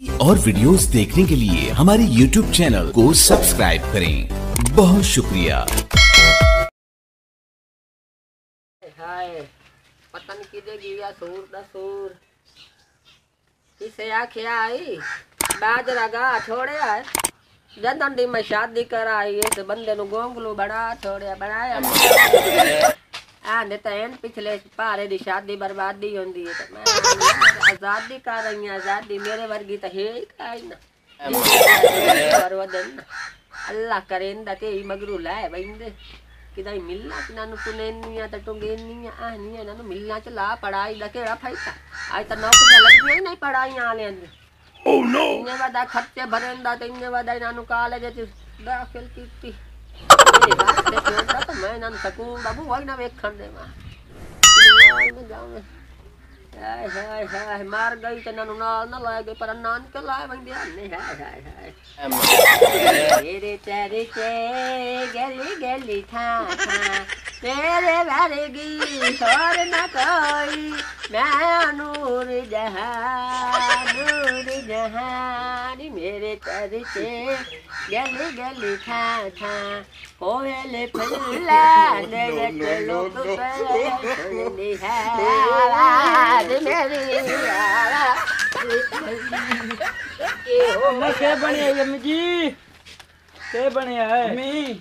और वीडियोस देखने के लिए हमारे YouTube चैनल को सब्सक्राइब करें। बहुत शुक्रिया। हाय पता नहीं किधे गया सूर दा सूर किसे आख्या आई बाजरा गा छोड़े आए जदंडी में शादी कराई इस बंदे नु गोंगलू बड़ा छोड़े बनाया आंदे तैन पिछले पारे दी शादी बर्बादी होंदी है तो मैं आजादी कर रही हूं आजादी मेरे वर्गी तो है ही काई ना परवदन अल्लाह करेंदा ते मगरू लाए बंदे किदाई मिलना नानु पुनेनिया त टुंगेनिया आनिया नानु मिलना च ला पढ़ाई दा केड़ा फायदा आज त नौकरी लग गई नहीं पढ़ाई आले ओह नो इन्ने वादा खर्चे भरेंदा ते इन्ने वादा नानु कॉलेज च दाखिल कीती तो मैं नानु सकूं बाबू वही ना वेखण दे हाय हाय हाय मार गई तो नानु नाल ना लाए गई पर नान के लाए बंदे नहीं हाय हाय हाय तेरे तेरे के गली गली था तेरे वर्गी और न कोई मैं नूर जहान मेरे तेरे के गली गली था कोयल फुल्ला दे लोग पे क्या बने अम्मी जी क्या बने है अम्मी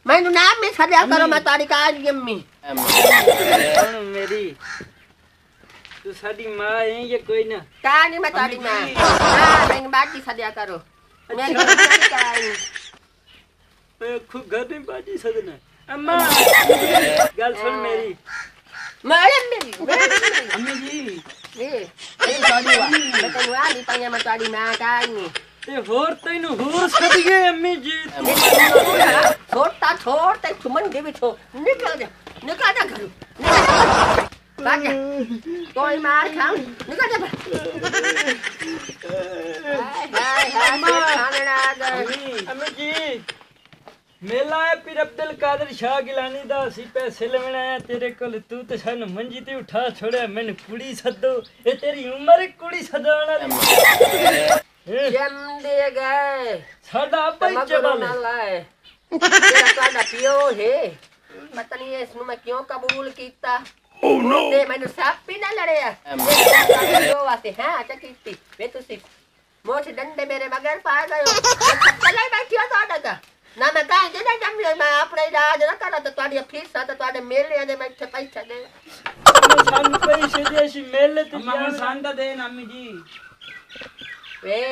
मैनू नाम में सजा करो मैं तारी काज अम्मी मेरी तू साडी मां है ये कोई ना का नहीं मैं तारी मां हां मैं बाकी सजा करो मैं काई मैं खूब घर में बाजी सदना अम्मा गल सुन मेरी अम्मी जी ये ताड़ी वा मैं तनु आ नहीं पाया मैं ताड़ी मां काई नहीं ते होर तैनू होर सद गए अम्मी जी छोटा छोड़ ते सुमन दे भी छो निकल जा घर भाग जा कोई मार खाऊं निकल जा अम्मी जी मेला है फिर अब्दुल कादिर शाह गिलानी दा सी पैसे लेवण आया तेरे कोल तू ते सन मंजी ते उठा छोड़या मैंने कुड़ी सदो ए तेरी उम्र कुड़ी सदाना जम दे गए साडा बच्चे वाला लाए तेरा साडा पियो है पता नहीं इसनु मैं क्यों कबूल कीता ओह नो ते मैंने साफ भी ना लड़या पियो वास्ते हां अच्छा कीती वे तुसी मोछ डंडे मेरे मगर पा गयो चले बैठियो साडा का ना मैं कहीं जे जम ले मैं अपने इलाज ना करा तो ताड़ी फीस सा तो ताड़े मेले दे मैं पैसा दे सान पैसे दे सी मेले ते अम्मा सांदा दे अम्मी जी वे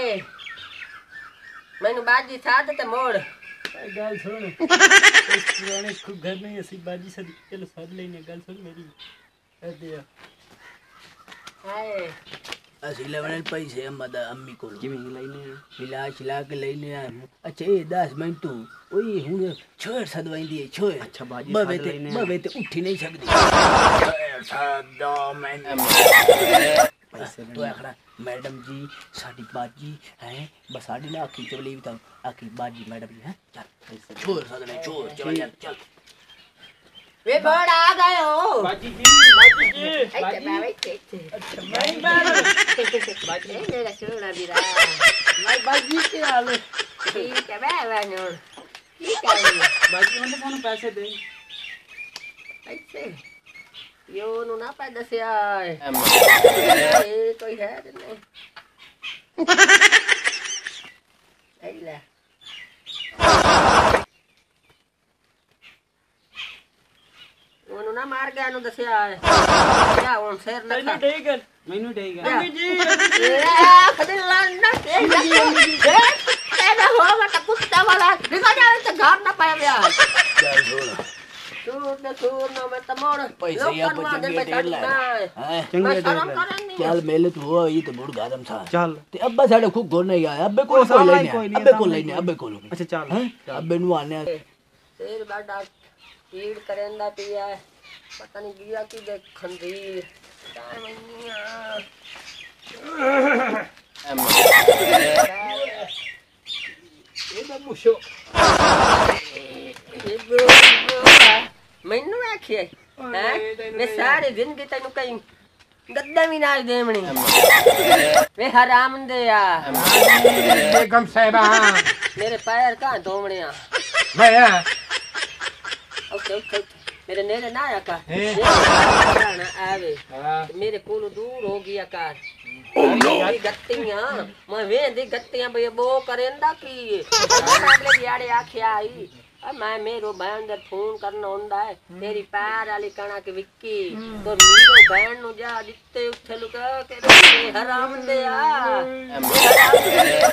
मैंने बाजी साथ ते मोड़ गल सुन इस पुराने खूब घर में ऐसी बाजी सदी चलो साथ लेने गल सुन मेरी दे हाय असि लेवण पैसे अम्मा अम्मी को किवें लेने मिला छिला के लेने अच्छा ये 10 मिनट तू ओए हुन छोड़ सदवाईंदी है छोड़ अच्छा बाजी बवे ते उठी नहीं सकदी सदा मैंने पैसे तो आखड़ा मैडम जी साडी बाजी है बस साडी ना आखी चली भी आखी बाजी मैडम जी है चल पैसे छोड़ सदने छोड़ चल चल वे बड़ा आ गए हो बाजी जी अच्छा बाबा ठीक अच्छा मैं बाजी मेरा छोड़ा भी रहा मैं बाजी के हाल ठीक है बाबा नूर ठीक है बाजी हमने थानू पैसे दे पैसे यो नु ना पा दसिया ए कोई है नहीं ले ओनु ना मार गया नु दसिया क्या उन शेर ना मैनू डेगल अम्मी जी खदिल ना तेरा होगा तो कुत्ता वाला निकल जा तो घर ना पाया गया सूर ना मैं तमोड़ पैसे या बचंगे ढेर लाए चल मेले तू हो ये तो बुड़ गादम था चल ते अब्बा साडे खूब गोर नहीं आया अब्बे को लेने अब्बे को अच्छा चल अब्बे नु आने शेर बाडा कीड़ करेंदा पिया पता नहीं गिया की देख खंजीर ये बमुशो मैनू आखिए हैं मैं सारी जिंदगी तेनू कहीं गद्दा भी ना देवनी वे हराम दे या बेगम साहिबा मेरे पैर कहाँ धोमने आ मैं ओके ओके मेरे नेरे ना आया का आवे मेरे कोल दूर हो गया कार गत्तियां मैं वेंदी गत्तियां भई बो करेंदा की अगले दिहाड़े आखे आई मैं मेरो बहन दे फोन करना होंदा है तेरी पैर वाली कणा के विक्की तो मीरो बहन नु जा दित्ते उठे लुका के हराम दे आ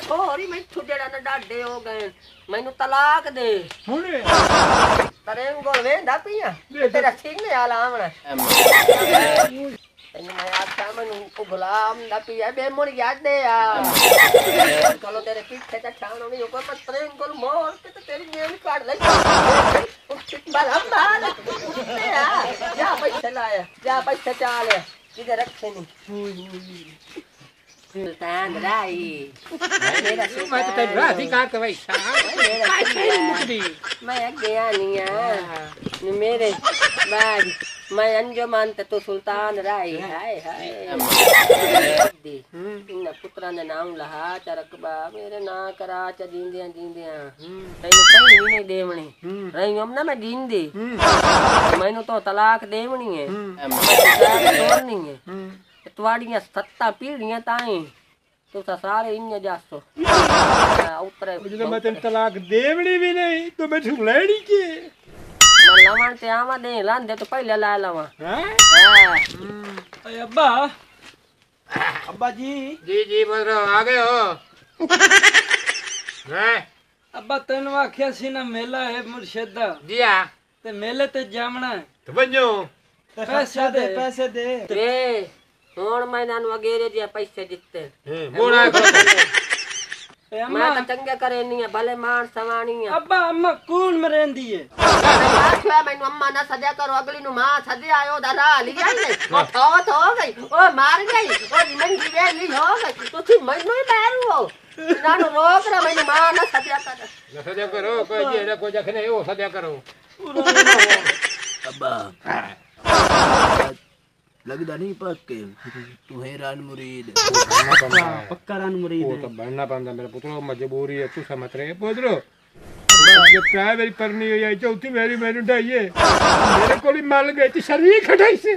छोरी मैं छुडेड़ा न डाडे हो गए मैनू तलाक दे हुणे तरे गोल वेंदा पिया तेरा सिंह आला आमणा मैं आखा मैनू गुलाम दा पिया बे मुड़ याद दे यार चलो तेरे पीछे का छानो नहीं होगा मैं तरे गोल मोर के तो तेरी जेल काट ले बाल हम बाल जा पैसे लाया जा पैसे चाल किधर रखे नहीं सुल्तान राई मेरा मैं तो तेरी राधी का के वैसा मैं गया नहीं है मेरे बैग मैं अंजुमन तो सुल्तान राई हाय हाय इन पुत्रा ने नाम लहा चरकबा मेरे ना करा च जींदियां जींदियां तैनू कहीं नहीं देवनी रही हम ना मैं जींदी मैनू तो तलाक देवनी है तोड़नी है तुआड़ियां सत्ता पीढ़ियां ताई तू सारे इन जासो उतरे जो मैं तेरी तलाक देवनी भी नहीं तो मैं तू लेनी के मैं लवण ते आवा दे लांदे तो पहले ला लवा अरे अब्बा अब्बा जी जी बोल रहा हूँ आ गए हो हैं अब्बा तेन आख्या सी ना मेला है मुर्शिदा जी हाँ ते मेले ते जामना है तो बनो पैसे दे रे हुण मैं नानू वगैरह जे पैसे दिते मोड़ा मैं तो चंगे करे नहीं है भले मान सवानी है अब्बा अम्मा कौन में रहंदी है आखिया मैनू अम्मा ना सजा करो अगली नु मां सजे आयो दरा लिया नहीं ओ थोत हो गई ओ मार गई ओ मंगी वेली हो गई तो तू मैनू ही मारू हो नानू रोक रे मैनू मां ना सजा कर ना सजा करो कोई जे ना कोई जखने वो सजा करो अब्बा लगदा नहीं पक्के तू है रान मुरीद पक्का रान मुरीद वो तो बनना पांदा मेरा पुत्र मजबूरी है तू समझ रहे पुत्र ये प्राय मेरी परनी हुई है चौथी मेरी मैंने ढाई है मेरे को माल गई थी शरीर खटाई से